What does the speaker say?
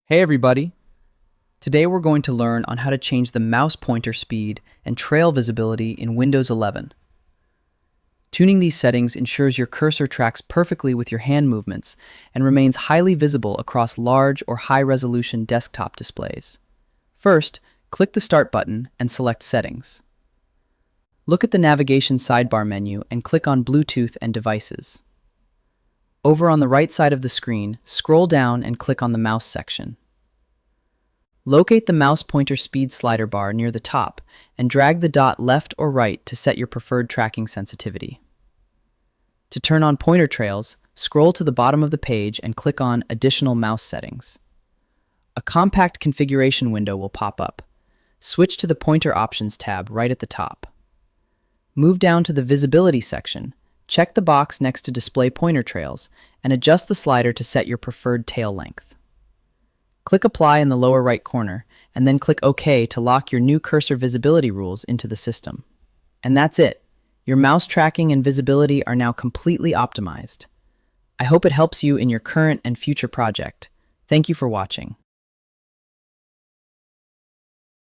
Hey everybody! Today we're going to learn on how to change the mouse pointer speed and trail visibility in Windows 11. Tuning these settings ensures your cursor tracks perfectly with your hand movements and remains highly visible across large or high-resolution desktop displays. First, click the Start button and select Settings. Look at the navigation sidebar menu and click on Bluetooth and Devices. Over on the right side of the screen, scroll down and click on the Mouse section. Locate the mouse pointer speed slider bar near the top and drag the dot left or right to set your preferred tracking sensitivity. To turn on pointer trails, scroll to the bottom of the page and click on Additional Mouse Settings. A compact configuration window will pop up. Switch to the Pointer Options tab right at the top. Move down to the Visibility section, check the box next to Display Pointer Trails, and adjust the slider to set your preferred tail length. Click Apply in the lower right corner, and then click OK to lock your new cursor visibility rules into the system. And that's it. Your mouse tracking and visibility are now completely optimized. I hope it helps you in your current and future project. Thank you for watching.